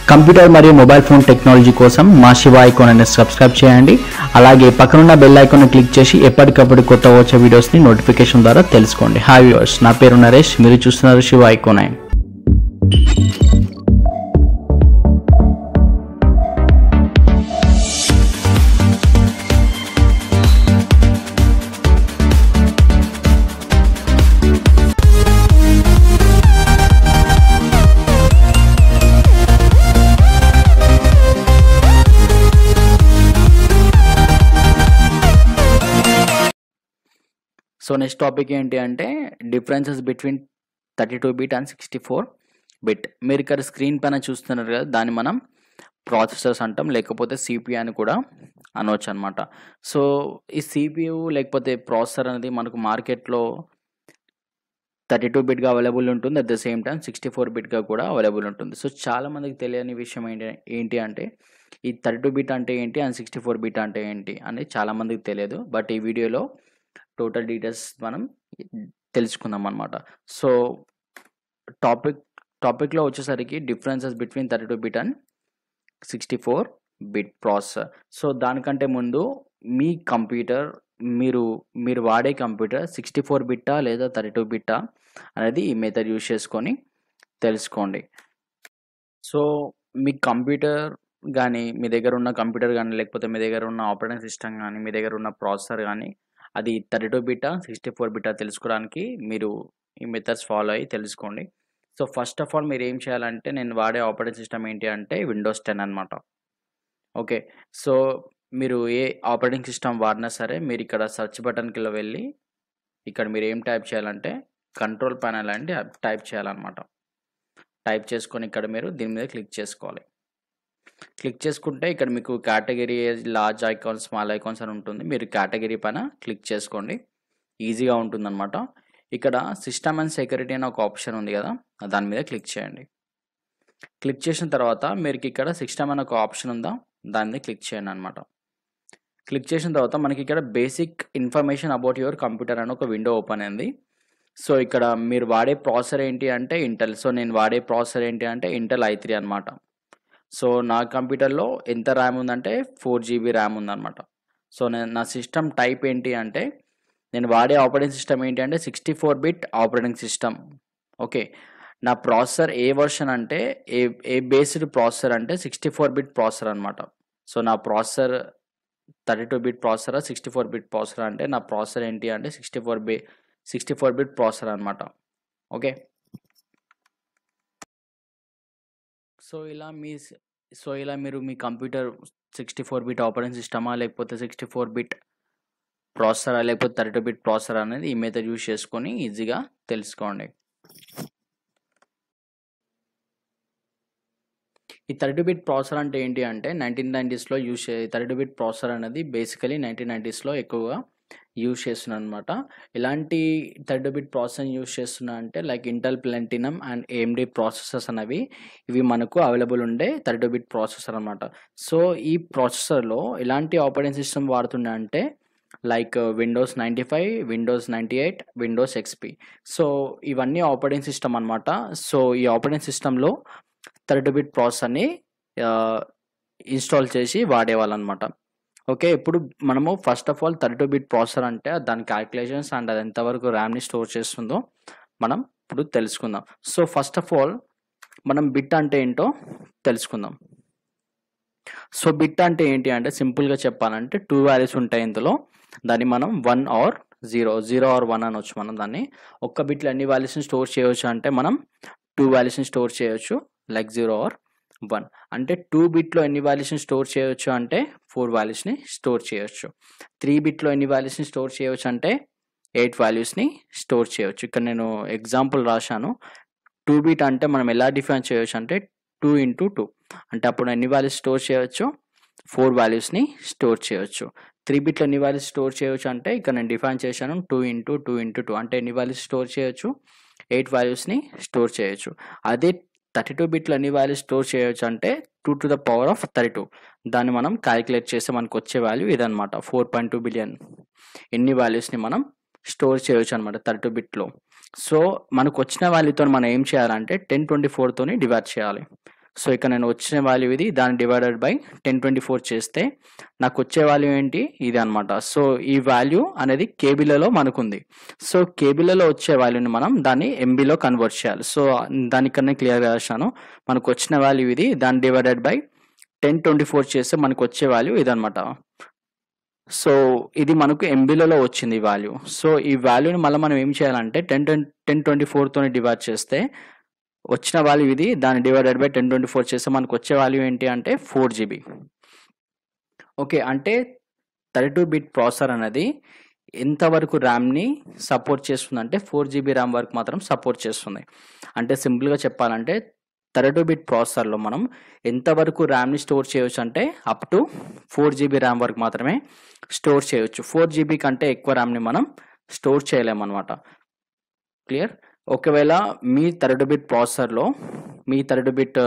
Computer మరియు mobile phone technology కోసం మా శివ ఐకాన్ సబ్స్క్రైబ్ చేయండి. అలాగే పక్కనున్న బెల్ ఐకాన్ క్లిక్ చేసి ఎప్పటికప్పుడు కొత్త వచ్చే వీడియోస్ని నోటిఫికేషన్ ద్వారా తెలుసుకోండి. హాయ్ వ్యూవర్స్, నా పేరు నరేష్, మీరు చూస్తున్నారు Shiva icon. So next topic ఏంటి అంటే differences between 32 bit and 64 bit. మీరు ఇక్కడ స్క్రీన్ పైన చూస్తున్నారు కదా, దాన్ని మనం ప్రాసెసర్స్ అంటాం, లేకపోతే సిపియు అని కూడా అనవచ్చు అనమాట. సో ఈ సిపియు లేకపోతే ప్రాసెసర్ అనేది మనకు మార్కెట్లో 32 బిట్గా అవైలబుల్ ఉంటుంది, అట్ ద సేమ్ టైం 64 బిట్గా కూడా అవైలబుల్ ఉంటుంది. సో చాలామందికి తెలియని విషయం ఏంటి అంటే ఈ 32 బిట్ అంటే ఏంటి అండ్ 64 బిట్ అంటే ఏంటి అనేది చాలామందికి తెలియదు. బట్ ఈ వీడియోలో టోటల్ డీటెయిల్స్ మనం తెలుసుకుందాం అనమాట. సో టాపిక్లో వచ్చేసరికి differences between 32 bit and 64 bit processor. So దానికంటే ముందు మీ కంప్యూటర్ మీరు వాడే కంప్యూటర్ 64 బిట్టా లేదా 32 బిట్టా అనేది ఈ మెథడ్ యూజ్ చేసుకొని తెలుసుకోండి. సో మీ కంప్యూటర్ కానీ, మీ దగ్గర ఉన్న కంప్యూటర్ కానీ, లేకపోతే మీ దగ్గర ఉన్న ఆపరేటింగ్ సిస్టమ్ కానీ, మీ దగ్గర ఉన్న ప్రాసెసర్ కానీ అది 32 బిట్టా 64 బిట్టా తెలుసుకోవడానికి మీరు ఈ మెథడ్స్ ఫాలో అయ్యి తెలుసుకోండి. సో ఫస్ట్ ఆఫ్ ఆల్ మీరు ఏం చేయాలంటే, నేను వాడే ఆపరేటింగ్ సిస్టమ్ ఏంటి అంటే విండోస్ 10 అనమాట. ఓకే, సో మీరు ఏ ఆపరేటింగ్ సిస్టమ్ వాడినా సరే మీరు ఇక్కడ సెర్చ్ బటన్కి వెళ్ళి ఇక్కడ మీరు ఏం టైప్ చేయాలంటే కంట్రోల్ ప్యానెల్ అంటే టైప్ చేయాలన్నమాట. టైప్ చేసుకొని ఇక్కడ మీరు దీని మీద క్లిక్ చేసుకోవాలి. క్లిక్ చేసుకుంటే ఇక్కడ మీకు category large icons, small icons అని ఉంటుంది. మీరు కేటగిరీ పైన క్లిక్ చేసుకోండి, ఈజీగా ఉంటుందన్నమాట. ఇక్కడ సిస్టమ్ అండ్ సెక్యూరిటీ అని ఒక ఆప్షన్ ఉంది కదా, దాని మీద క్లిక్ చేయండి. క్లిక్ చేసిన తర్వాత మీకు ఇక్కడ సిస్టమ్ అని ఒక ఆప్షన్ ఉందా, దాని మీద క్లిక్ చేయండి అనమాట. క్లిక్ చేసిన తర్వాత మనకి ఇక్కడ basic information about your computer అని ఒక విండో ఓపెన్ అయింది. సో ఇక్కడ మీరు వాడే ప్రాసెసర్ ఏంటి అంటే ఇంటెల్. సో నేను వాడే ప్రాసెసర్ ఏంటి అంటే ఇంటెల్ i3 అనమాట. సో నా కంప్యూటర్లో ఎంత ర్యామ్ ఉందంటే 4 GB ర్యామ్ ఉందన్నమాట. సో నా సిస్టమ్ టైప్ ఏంటి అంటే, నేను వాడే ఆపరేటింగ్ సిస్టమ్ ఏంటి అంటే 64 బిట్ ఆపరేటింగ్ సిస్టమ్. ఓకే, నా ప్రాసెసర్ ఏ వర్షన్ అంటే ఏ బేస్డ్ ప్రాసెసర్ అంటే 64 బిట్ ప్రాసెసర్ అనమాట. సో నా processor 32 bit processor, 64 bit processor అంటే నా ప్రాసెసర్ ఏంటి అంటే 64 బిట్ ప్రాసెసర్ అనమాట. ఓకే, సో ఇలా మీరు మీ కంప్యూటర్ 64 బిట్ ఆపరేటింగ్ సిస్టమా, లేకపోతే 64 బిట్ ప్రాసెసరా, లేకపోతే 32 బిట్ ప్రాసెసర్ అనేది ఈ మెథడ్ యూజ్ చేసుకొని ఈజీగా తెలుసుకోండి. ఈ 32 బిట్ ప్రాసెసర్ అంటే ఏంటి అంటే 1990sలో 32 బిట్ ప్రాసెసర్ అనేది బేసికలీ 1990sలో ఎక్కువగా యూజ్ చేస్తున్నాను అనమాట. ఇలాంటి 32 బిట్ ప్రాసెసర్ యూజ్ చేస్తున్నా అంటే like Intel platinum and AMD processors అనేవి ఇవి మనకు అవైలబుల్ ఉండే 32 బిట్ ప్రాసెసర్ అనమాట. సో ఈ ప్రాసెసర్లో ఎలాంటి ఆపరేటింగ్ సిస్టమ్ వాడుతున్నా అంటే like Windows 95, Windows 98, Windows XP. So ఇవన్నీ ఆపరేటింగ్ సిస్టమ్ అనమాట. సో ఈ ఆపరేటింగ్ సిస్టంలో 32 బిట్ ప్రాసెసర్ని ఇన్స్టాల్ చేసి వాడేవాళ్ళు అనమాట. ఓకే, ఇప్పుడు మనము first of all 32 bit processor అంటే దాని క్యాల్కులేషన్స్ అండ్ అది ఎంతవరకు ర్యామ్ని స్టోర్ చేస్తుందో మనం ఇప్పుడు తెలుసుకుందాం. సో ఫస్ట్ ఆఫ్ ఆల్ మనం బిట్ అంటే ఏంటో తెలుసుకుందాం. సో బిట్ అంటే ఏంటి అంటే సింపుల్గా చెప్పాలంటే 2 వాల్యూస్ ఉంటాయి ఇందులో. దాన్ని మనం 1 or 0 or 1 అనొచ్చు. మనం దాన్ని ఒక్క బిట్లో ఎన్ని వాల్యూస్ని స్టోర్ చేయవచ్చు అంటే మనం 2 వాల్యూస్ని స్టోర్ చేయొచ్చు, లైక్ 0 or 1. అంటే 2 బిట్లో ఎన్ని వాల్యూస్ని స్టోర్ చేయొచ్చు అంటే 4 వాల్యూస్ని స్టోర్ చేయొచ్చు. 3 బిట్లో ఎన్ని వాల్యూస్ని స్టోర్ చేయొచ్చు అంటే 8 వాల్యూస్ని స్టోర్ చేయొచ్చు. ఇక్కడ నేను ఎగ్జాంపుల్ రాశాను. 2 బిట్ అంటే మనం ఎలా డిఫైన్ చేయొచ్చు అంటే 2 into 2 అంటే అప్పుడు ఎన్ని వాల్యూస్ స్టోర్ చేయొచ్చు, 4 వాల్యూస్ని స్టోర్ చేయొచ్చు. 3 బిట్లో ఎన్ని వాల్యూస్ స్టోర్ చేయొచ్చు అంటే ఇక్కడ నేను డిఫైన్ చేశాను 2 into 2 into 2 అంటే ఎన్ని వాల్యూస్ స్టోర్ చేయొచ్చు, 8 వాల్యూస్ని స్టోర్ చేయొచ్చు. అదే 32 బిట్లో ఎన్ని వాల్యూస్ స్టోర్ చేయొచ్చు అంటే 2 to the power of 32. దాన్ని మనం క్యాలిక్యులేట్ చేస్తే మనకు వచ్చే వాల్యూ ఇదనమాట, 4.2 బిలియన్. ఎన్ని వాల్యూస్ని మనం స్టోర్ చేయొచ్చు అనమాట 32 బిట్లో. సో మనకు వచ్చిన వాల్యూతో మనం ఏం చేయాలంటే 1024 తోని డివైడ్ చేయాలి. సో ఇక్కడ నేను వచ్చిన వాల్యూ ఇది, దాన్ని డివైడెడ్ బై 1024 చేస్తే నాకు వచ్చే వాల్యూ ఏంటి ఇది అనమాట. సో ఈ వాల్యూ అనేది కేబీలలో మనకుంది. సో కేబీలలో వచ్చే వాల్యూని మనం దాన్ని ఎంబీలో కన్వర్ట్ చేయాలి. సో దానికన్నా క్లియర్గా రాశాను. మనకు వచ్చిన వాల్యూ ఇది, దాన్ని డివైడెడ్ బై 1024 చేస్తే మనకు వచ్చే వాల్యూ ఇదనమాట. సో ఇది మనకు ఎంబీలలో వచ్చింది ఈ వాల్యూ. సో ఈ వాల్యూని మళ్ళీ మనం ఏం చేయాలంటే 1024తో డివైడ్ చేస్తే వచ్చిన వాల్యూ ఇది, దాన్ని డివైడెడ్ బై 1024 చేస్తే మనకు వచ్చే వాల్యూ ఏంటి అంటే 4 GB. ఓకే, అంటే 32 బిట్ ప్రాసెసర్ అనేది ఎంతవరకు ర్యామ్ని సపోర్ట్ చేస్తుందంటే 4 GB ర్యామ్ వరకు మాత్రం సపోర్ట్ చేస్తుంది. అంటే సింపుల్గా చెప్పాలంటే 32 బిట్ ప్రాసెసర్లో మనం ఎంతవరకు ర్యామ్ని స్టోర్ చేయవచ్చు అంటే అప్ టు 4 GB ర్యామ్ వరకు మాత్రమే స్టోర్ చేయవచ్చు. 4 GB కంటే ఎక్కువ ర్యామ్ని మనం స్టోర్ చేయలేమన్నమాట. క్లియర్? ఒకవేళ మీ 32 బిట్ ప్రాసెసర్లో, మీ 32 బిట్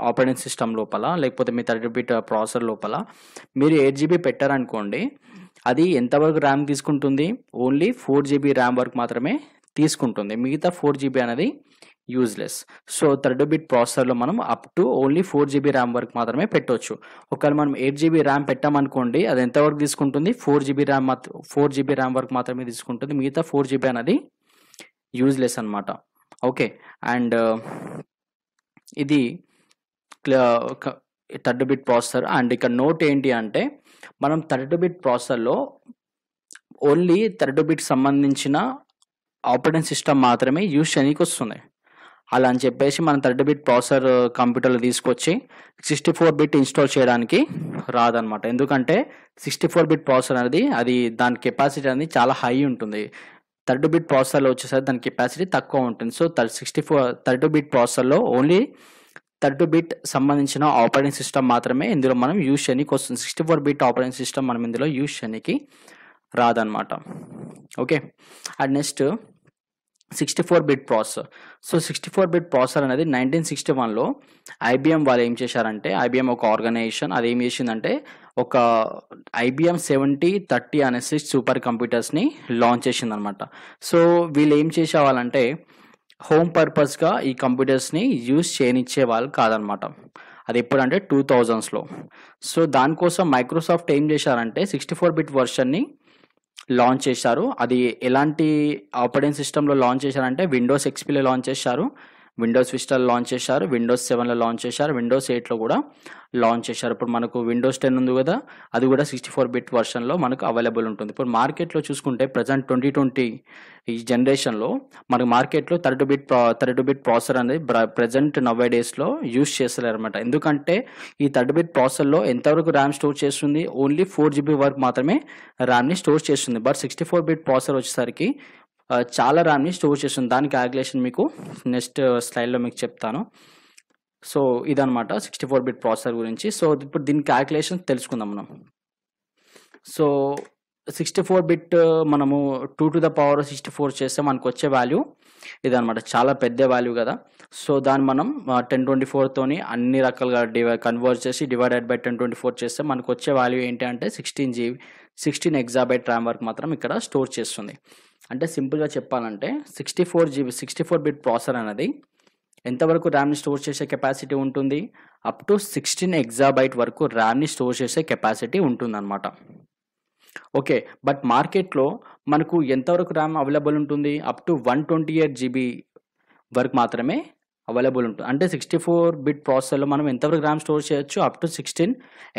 ఆపరేటింగ్ సిస్టమ్ లోపల, లేకపోతే మీ 32 బిట్ ప్రాసెసర్ లోపల మీరు 8 GB పెట్టారనుకోండి, అది ఎంతవరకు ర్యామ్ తీసుకుంటుంది? ఓన్లీ 4 GB ర్యామ్ వరకు మాత్రమే తీసుకుంటుంది. మిగతా 4 GB అనేది యూజ్లెస్. సో 32 బిట్ ప్రాసెసర్లో మనం up to only 4 GB RAM వరకు మాత్రమే పెట్టవచ్చు. ఒకవేళ మనం 8 GB ర్యామ్ పెట్టామనుకోండి, అది ఎంతవరకు తీసుకుంటుంది? 4 GB ర్యామ్ వరకు మాత్రమే తీసుకుంటుంది. మిగతా 4 GB అనేది యూజ్లెస్ అనమాట. ఓకే, అండ్ ఇది 32 బిట్ ప్రాసెసర్. అండ్ ఇక్కడ నోట్ ఏంటి అంటే మనం 32 బిట్ ప్రాసెసర్లో ఓన్లీ 32 బిట్ సంబంధించిన ఆపరేటింగ్ సిస్టమ్ మాత్రమే యూజ్ చేయడానికి వస్తుంది. అలా అని చెప్పేసి మనం 32 బిట్ ప్రాసెసర్ కంప్యూటర్లో తీసుకొచ్చి 64 బిట్ ఇన్స్టాల్ చేయడానికి రాదనమాట. ఎందుకంటే 64 బిట్ ప్రాసెసర్ అనేది దాని కెపాసిటీ అనేది చాలా హై ఉంటుంది. 32 బిట్ ప్రాసెసర్లో వచ్చేసరికి దాని కెపాసిటీ తక్కువ ఉంటుంది. సో 32 బిట్ ప్రాసెసర్లో ఓన్లీ 32 బిట్ సంబంధించిన ఆపరేటింగ్ సిస్టమ్ మాత్రమే ఇందులో మనం యూజ్ చేయడానికి వస్తుంది. 64 బిట్ ఆపరేటింగ్ సిస్టమ్ మనం ఇందులో యూజ్ చేయడానికి రాదనమాట. Okay, and next 64 bit processor. So 64 bit processor అనేది 1961లో ఐబిఎం వాళ్ళు ఏం చేశారంటే, ఐబిఎం ఒక ఆర్గనైజేషన్ అది ఏం చేసిందంటే ఒక ఐబిఎం 7030 అనే 6 సూపర్ కంప్యూటర్స్ని లాంచ్ చేసిందనమాట. సో వీళ్ళు ఏం చేసేవాళ్ళంటే హోమ్ పర్పస్గా ఈ కంప్యూటర్స్ని యూజ్ చేయనిచ్చే వాళ్ళు కాదనమాట. అది ఎప్పుడంటే 2000స్లో. సో దానికోసం మైక్రోసాఫ్ట్ ఏం చేశారంటే 64 బిట్ వర్షన్ని లాంచ్ చేశారు. అది ఎలాంటి ఆపరేటింగ్ సిస్టంలో లాంచ్ చేశారంటే విండోస్ ఎక్స్పీలో లాంచ్ చేశారు, విండోస్ విస్టాలో లాంచ్ చేశారు, విండోస్ 7లో లాంచ్ చేశారు, విండోస్ 8లో కూడా లాంచ్ చేశారు. ఇప్పుడు మనకు విండోస్ 10 ఉంది కదా, అది కూడా 64 బిట్ వర్షన్లో మనకు అవైలబుల్ ఉంటుంది. ఇప్పుడు మార్కెట్లో చూసుకుంటే ప్రజెంట్ 2020 ఈ జనరేషన్లో మనకు మార్కెట్లో 32 బిట్ ప్రాసెసర్ అనేది ప్రజెంట్ నవ్వే డేస్లో యూజ్ చేస్తలేరు అనమాట. ఎందుకంటే ఈ 32 బిట్ ప్రాసెసర్లో ఎంతవరకు ర్యామ్ స్టోర్ చేస్తుంది? ఓన్లీ 4 GB వరకు మాత్రమే ర్యామ్ని స్టోర్ చేస్తుంది. బట్ 64 బిట్ ప్రాసెసర్ వచ్చేసరికి చాలా ర్యామ్ని స్టోర్ చేస్తుంది. దాని క్యాలిక్యులేషన్ మీకు నెక్స్ట్ స్లైడ్లో మీకు చెప్తాను. సో ఇదనమాట 64 బిట్ ప్రాసెసర్ గురించి. సో ఇప్పుడు దీని క్యాలిక్యులేషన్ తెలుసుకుందాం మనం. సో 64 బిట్ మనము 2 to the power 64 చేస్తే మనకు వచ్చే వాల్యూ ఇదనమాట. చాలా పెద్ద వాల్యూ కదా. సో దాన్ని మనం 1024తోని అన్ని రకాలుగా కన్వర్ట్ చేసి డివైడెడ్ బై 1024 చేస్తే మనకు వచ్చే వాల్యూ ఏంటి అంటే 16 ఎగ్జాబైట్ ర్యామ్ వరకు మాత్రం ఇక్కడ స్టోర్ చేస్తుంది. అంటే సింపుల్గా చెప్పాలంటే 64 బిట్ ప్రాసెసర్ అనేది ఎంతవరకు ర్యామ్ని స్టోర్ చేసే కెపాసిటీ ఉంటుంది? అప్ టు 16 ఎగ్జాబైట్ వరకు ర్యామ్ని స్టోర్ చేసే కెపాసిటీ ఉంటుందన్నమాట. ఓకే, బట్ మార్కెట్లో మనకు ఎంతవరకు ర్యామ్ అవైలబుల్ ఉంటుంది? అప్ టు 128 GB వరకు మాత్రమే అవైలబుల్ ఉంటుంది. అంటే 64 బిట్ ప్రాసెసర్లో మనం ఎంతవరకు ర్యామ్ స్టోర్ చేయొచ్చు? అప్ టు 16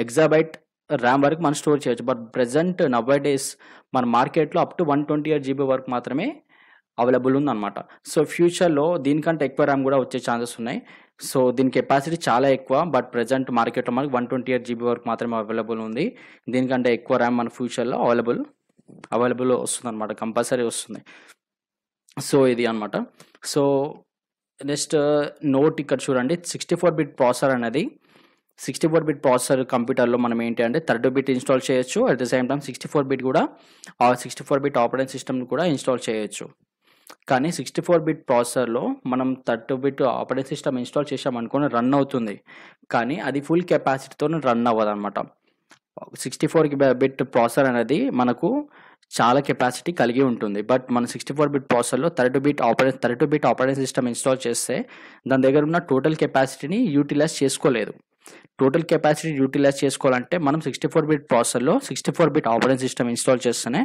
ఎగ్జాబైట్ ర్యామ్ వరకు మనం స్టోర్ చేయొచ్చు. బట్ ప్రెజెంట్ నవ్వే డేస్ మన మార్కెట్లో అప్ టు 128 GB వరకు మాత్రమే అవైలబుల్ ఉందన్నమాట. సో ఫ్యూచర్లో దీనికంటే ఎక్కువ ర్యామ్ కూడా వచ్చే ఛాన్సెస్ ఉన్నాయి. సో దీని కెపాసిటీ చాలా ఎక్కువ, బట్ ప్రెజెంట్ మార్కెట్లో మనకి 128 GB వరకు మాత్రమే అవైలబుల్ ఉంది. దీనికంటే ఎక్కువ ర్యామ్ మన ఫ్యూచర్లో అవైలబుల్ వస్తుంది అనమాట, కంపల్సరీ వస్తుంది. సో ఇది అనమాట. సో నెక్స్ట్ నోట్ ఇక్కడ చూడండి, 64 బిట్ ప్రాసెసర్ అనేది 64 బిట్ ప్రాసెసర్ కంప్యూటర్లో మనం ఏంటి అంటే 32 బిట్ ఇన్స్టాల్ చేయొచ్చు. At the same time 64 bit కూడా 64 బిట్ ఆపరేటింగ్ సిస్టమ్ కూడా ఇన్స్టాల్ చేయొచ్చు. కానీ 64 బిట్ ప్రాసెసర్లో మనం 32 బిట్ ఆపరేటింగ్ సిస్టమ్ ఇన్స్టాల్ చేసామనుకోని రన్ అవుతుంది, కానీ అది ఫుల్ కెపాసిటీతో రన్ అవ్వదు అనమాట. 64 బిట్ ప్రాసెసర్ అనేది మనకు చాలా కెపాసిటీ కలిగి ఉంటుంది. బట్ మన 64 బిట్ ప్రాసెసర్‌లో 32 బిట్ ఆపరేటింగ్ సిస్టమ్ ఇన్‌స్టాల్ చేస్తే దాని దగ్గర ఉన్న టోటల్ కెపాసిటీని యూటిలైజ్ చేసుకోలేదు. టోటల్ కెపాసిటీ యూటిలైజ్ చేసుకోవాలంటే మనం 64 బిట్ ప్రాసెసర్‌లో 64 బిట్ ఆపరేటింగ్ సిస్టమ్ ఇన్‌స్టాల్ చేస్తేనే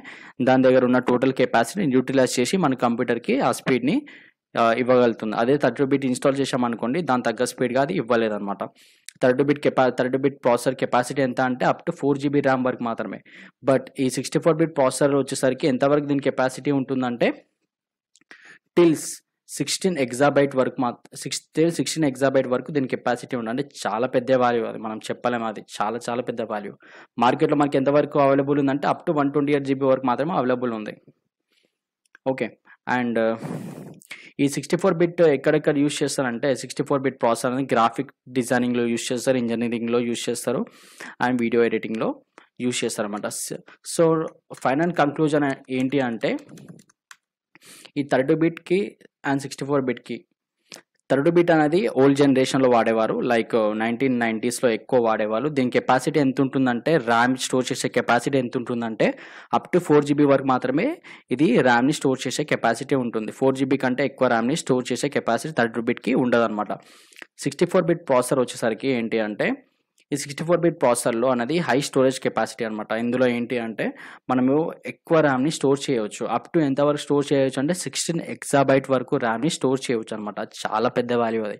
దాని దగ్గర ఉన్న టోటల్ కెపాసిటీని యూటిలైజ్ చేసి మన కంప్యూటర్‌కి ఆ స్పీడ్‌ని ఇవ్వగలుగుతుంది. అదే 32 బిట్ ఇన్‌స్టాల్ చేశామనుకోండి దాని తగ్గ స్పీడ్‌గా అది ఇవ్వలేదన్నమాట. 32 బిట్ ప్రాసెసర్ కెపాసిటీ ఎంత అంటే అప్ టు 4 జీబీ ర్యామ్ వరకు మాత్రమే. బట్ ఈ 64 బిట్ ప్రాసెసర్ వచ్చేసరికి ఎంతవరకు దీని కెపాసిటీ ఉంటుందంటే టిల్ 16 ఎగ్జాబైట్ వరకు 16 ఎగ్జాబైట్ వరకు దీని కెపాసిటీ ఉంది. అంటే చాలా పెద్ద వాల్యూ అది. మనం చెప్పలేము అది. చాలా చాలా పెద్ద వాల్యూ. మార్కెట్‌లో మనకి ఎంతవరకు అవైలబుల్ ఉందంటే అప్ టు 128 జీబీ వరకు మాత్రమే అవైలబుల్ ఉంది. ఓకే. అండ్ ఈ 64 బిట్ ఎక్కడెక్కడ యూజ్ చేస్తారంటే 64 బిట్ ప్రాసెసర్ అనేది గ్రాఫిక్ డిజైనింగ్‌లో యూజ్ చేస్తారు, ఇంజినీరింగ్‌లో యూజ్ చేస్తారు అండ్ వీడియో ఎడిటింగ్‌లో యూజ్ చేస్తారన్నమాట. సో ఫైనల్ కంక్లూజన్ ఏంటి అంటే ఈ 32 బిట్‌కి అండ్ 64 బిట్‌కి 32 బిట్ అనేది ఓల్డ్ జనరేషన్‌లో వాడేవారు. లైక్ 1990స్‌లో ఎక్కువ వాడేవాళ్ళు. దీని కెపాసిటీ ఎంత ఉంటుందంటే ర్యామ్ స్టోర్ చేసే కెపాసిటీ ఎంత ఉంటుందంటే అప్ టు 4 జీబీ వరకు మాత్రమే ఇది ర్యామ్‌ని స్టోర్ చేసే కెపాసిటీ ఉంటుంది. 4 జీబీ కంటే ఎక్కువ ర్యామ్‌ని స్టోర్ చేసే కెపాసిటీ 32 బిట్‌కి ఉండదన్నమాట. 64 బిట్ ప్రాసెసర్ వచ్చేసరికి ఏంటి అంటే ఈ 64 బిట్ ప్రాసెసర్‌లో అనేది హై స్టోరేజ్ కెపాసిటీ అనమాట. ఇందులో ఏంటి అంటే మనము ఎక్కువ ర్యామ్‌ని స్టోర్ చేయవచ్చు. అప్ టు ఎంత వరకు స్టోర్ చేయొచ్చు అంటే 16 ఎగ్జాబైట్ వరకు ర్యామ్‌ని స్టోర్ చేయొచ్చు అనమాట. చాలా పెద్ద వాల్యూ అది.